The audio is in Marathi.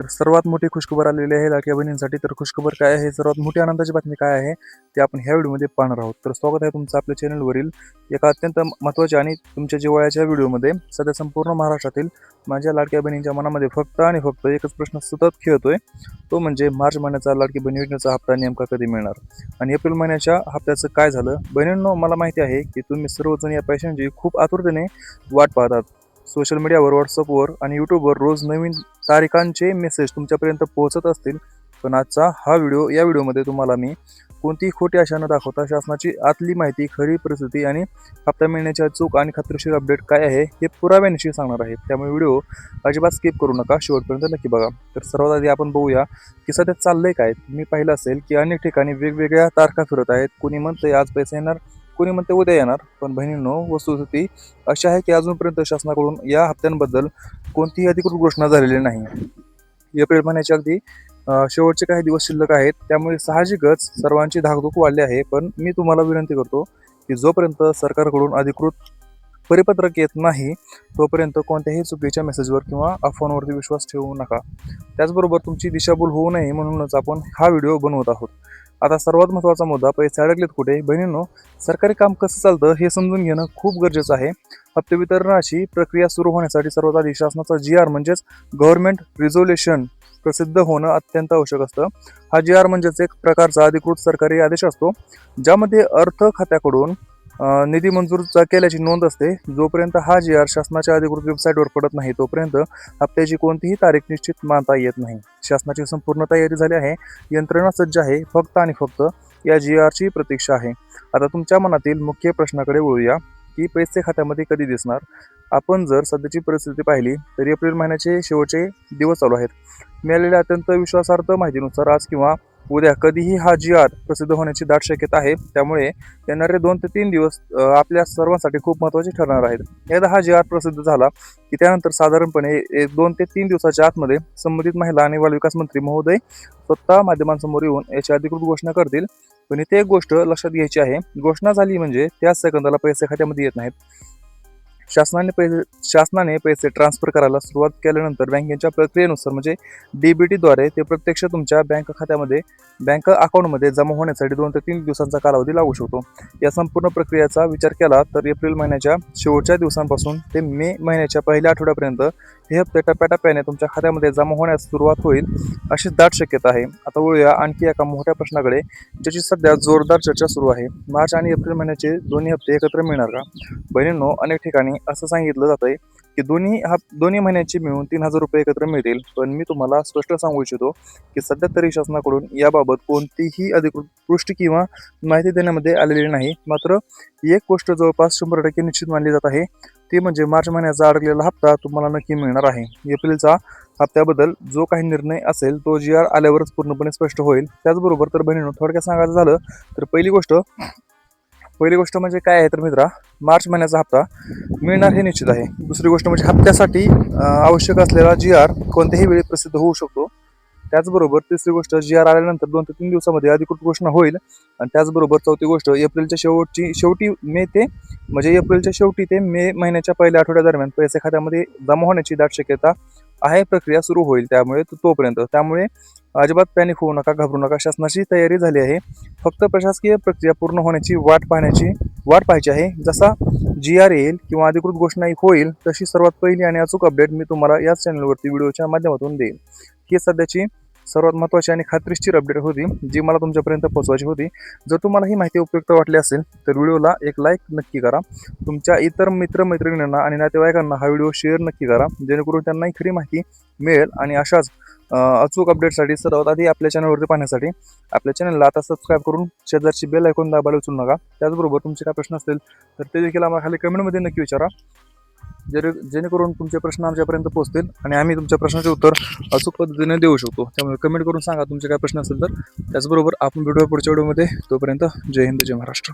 तर सर्वात मोठी खुशखबर आलेली आहे लाडक्या बहिणींसाठी. तर खुशखबर काय आहे, सर्वात मोठी आनंदाची बातमी काय आहे ते आपण ह्या व्हिडिओमध्ये पाहणार आहोत. तर स्वागत आहे तुमचं आपल्या चॅनलवरील एका अत्यंत महत्त्वाच्या आणि तुमच्या जिव्हाळ्याच्या व्हिडिओमध्ये. सध्या संपूर्ण महाराष्ट्रातील माझ्या लाडक्या बहिणींच्या मनामध्ये फक्त आणि फक्त एकच प्रश्न सतत खेळतोय, तो म्हणजे मार्च महिन्याचा लाडकी बहीण योजनेचा हप्ता नेमका कधी मिळणार आणि एप्रिल महिन्याच्या हप्त्याचं काय झालं. बहिणींनो, मला माहिती आहे की तुम्ही सर्वजण या पैशांची खूप आतुरतेने वाट पाहतात. सोशल मीडियावर, व्हॉट्सअपवर आणि यूट्यूबवर रोज नवीन तारीखांचे मेसेज तुमच्यापर्यंत पोहोचत असतील. पण आजचा हा व्हिडिओ, या व्हिडिओमध्ये तुम्हाला मी कोणतीही खोटी आशा न दाखवता शासनाची आतली माहिती, खरी परिस्थिती आणि हप्ता मिळण्याची अचूक आणि खात्रीशीर अपडेट काय आहे हे पुराव्यानिशी सांगणार आहे. त्यामुळे व्हिडिओ अजिबात स्किप करू नका, शेवटपर्यंत नक्की बघा. तर सर्वात आधी आपण बघूया की सध्या चाललंय काय. तुम्ही पाहिलं असेल की अनेक ठिकाणी वेगवेगळ्या तारखा फिरत आहेत. कोणी म्हणतंय आज पैसे येणार, कोणी म्हणते उद्या येणार. पण बहिणींनो, वस्तुस्थिती अशी आहे की अजूनपर्यंत शासनाकडून या हप्त्यांबद्दल कोणतीही अधिकृत घोषणा झालेली नाही. एप्रिल महिन्याचे अगदी शेवटचे काही दिवस शिल्लक आहेत, त्यामुळे साहजिकच सर्वांची धाकधूक वाढली आहे. पण मी तुम्हाला विनंती करतो की जोपर्यंत सरकारकडून अधिकृत परिपत्रक येत नाही तोपर्यंत कोणत्याही चुकीच्या मेसेजवर किंवा अफवांवरती विश्वास ठेवू नका. त्याचबरोबर तुमची दिशाभूल होऊ नये म्हणूनच आपण हा व्हिडिओ बनवत आहोत. आता सर्वात महत्त्वाचा मुद्दा, पैसे अडकलेत कुठे. बहिणींनो, सरकारी काम कसं चालतं हे समजून घेणं खूप गरजेचं आहे. हप्ते वितरणाची प्रक्रिया सुरू होण्यासाठी सर्वात आधी शासनाचा GR म्हणजेच गव्हर्नमेंट रिझोल्युशन प्रसिद्ध होणं अत्यंत आवश्यक असतं. हा GR म्हणजेच एक प्रकारचा अधिकृत सरकारी आदेश असतो, ज्यामध्ये अर्थ खात्याकडून निधी मंजूर केल्याची नोंद असते. जोपर्यंत हा GR शासनाच्या अधिकृत वेबसाईटवर पडत नाही तोपर्यंत हप्त्याची कोणतीही तारीख निश्चित मानता येत नाही. शासनाची संपूर्ण तयारी झाली आहे, यंत्रणा सज्ज आहे, फक्त आणि फक्त या GRची प्रतीक्षा आहे. आता तुमच्या मनातील मुख्य प्रश्नाकडे वळूया की पैसे खात्यामध्ये कधी दिसणार. आपण जर सध्याची परिस्थिती पाहिली तर एप्रिल महिन्याचे शेवटचे दिवस चालू आहेत. मिळालेल्या अत्यंत विश्वासार्ह माहितीनुसार आज किंवा उद्या कधीही हा GR प्रसिद्ध होण्याची दाट शक्यता आहे. त्यामुळे येणारे 2 ते 3 दिवस आपल्या सर्वांसाठी खूप महत्त्वाचे ठरणार आहेत. एकदा हा GR प्रसिद्ध झाला की त्यानंतर साधारणपणे 2 ते 3 दिवसाच्या आतमध्ये संबंधित महिला आणि बालविकास मंत्री महोदय स्वतः माध्यमांसमोर येऊन याची अधिकृत घोषणा करतील. पण इथे एक गोष्ट लक्षात घ्यायची आहे, घोषणा झाली म्हणजे त्याच सेकंदाला पैसे खात्यामध्ये येत नाहीत. शासनाने पैसे ट्रान्सफर करायला सुरुवात केल्यानंतर बँकेच्या प्रक्रियेनुसार म्हणजे DBTद्वारे ते प्रत्यक्ष तुमच्या बँक खात्यामध्ये, बँक अकाउंटमध्ये जमा होण्यासाठी 2 ते 3 दिवसांचा कालावधी लागू शकतो. या संपूर्ण प्रक्रियेचा विचार केला तर एप्रिल महिन्याच्या शेवटच्या दिवसांपासून ते मे महिन्याच्या पहिल्या आठवड्यापर्यंत हे हप्ते टप्प्याटप्प्याने तुमच्या खात्यामध्ये जमा होण्यास सुरुवात होईल अशी दाट शक्यता आहे. आता वळूया आणखी एका मोठ्या प्रश्नाकडे, ज्याची सध्या जोरदार चर्चा सुरू आहे. मार्च आणि एप्रिल महिन्याचे दोन्ही हप्ते एकत्र मिळणार का. बहिणींनो, अनेक ठिकाणी असं सांगितलं जात आहे की दोन्ही महिन्याचे मिळून 3,000 रुपये एकत्र मिळतील. पण मी तुम्हाला स्पष्ट सांगू इच्छितो की सध्या तरी शासनाकडून याबाबत कोणतीही अधिकृत पुष्टी किंवा माहिती देण्यामध्ये आलेली नाही. मात्र एक गोष्ट जवळपास 100% निश्चित मानली जात आहे, ती म्हणजे मार्च महिन्याचा अडकलेला हप्ता तुम्हाला नक्की मिळणार आहे. एप्रिलचा हप्त्याबद्दल जो काही निर्णय असेल तो GR आल्यावरच पूर्णपणे स्पष्ट होईल. त्याचबरोबर तर बहिणींनो, थोडक्यात सांगायचं झालं तर पहिली गोष्ट म्हणजे काय आहे तर मित्रा, मार्च महिन्याचा हप्ता मिळणार हे निश्चित आहे. दुसरी गोष्ट म्हणजे हप्त्यासाठी आवश्यक असलेला GR कोणत्याही वेळी प्रसिद्ध होऊ शकतो. त्याचबरोबर तिसरी गोष्ट, GR आल्यानंतर 2 ते 3 दिवसामध्ये अधिकृत घोषणा होईल. आणि त्याचबरोबर चौथी गोष्ट, एप्रिलच्या शेवटी ते मे महिन्याच्या पहिल्या आठवड्यादरम्यान पैसे खात्यामध्ये जमा होण्याची दाट शक्यता आहे. प्रक्रिया सुरू होईल त्यामुळे अजिबात पॅनिक होऊ नका, घाबरू नका. शासनाची तयारी झाली आहे, फक्त प्रशासकीय प्रक्रिया पूर्ण होण्याची वाट पाहायची आहे. जसा GR येईल किंवा अधिकृत घोषणा होईल तशी सर्वात पहिली आणि अचूक अपडेट मी तुम्हाला याच चॅनलवरती व्हिडिओच्या माध्यमातून देईल. ही सध्याची सर्वात महत्त्वाची आणि खात्रीशीर अपडेट होती, जी मला तुमच्यापर्यंत पोहोचवायची होती. जर तुम्हाला ही माहिती उपयुक्त वाटली असेल तर व्हिडिओला एक लाईक नक्की करा. तुमच्या इतर मित्रमैत्रिणींना आणि नातेवाईकांना हा व्हिडिओ शेअर नक्की करा, जेणेकरून त्यांनाही खरी माहिती मिळेल. आणि अशाच अचूक अपडेटसाठी सर्वात आधी आपल्या चॅनलवरती पाहण्यासाठी आपल्या चॅनलला आता सबस्क्राईब करून शेजारची बेल आयकॉन दाबायला विसरू नका. त्याचबरोबर तुमचे काय प्रश्न असतील तर ते देखील आम्हाला खाली कमेंटमध्ये नक्की विचारा, जेणेकरून तुमचे प्रश्न आमच्यापर्यंत पोहोचतील आणि आम्ही तुमच्या प्रश्नाचे उत्तर अचूक पद्धतीने देऊ शकतो. त्यामुळे कमेंट करून सांगा तुमचे काय प्रश्न असेल तर. त्याचबरोबर आपण भेटूया पुढच्या व्हिडिओमध्ये. तोपर्यंत जय हिंद, जय महाराष्ट्र.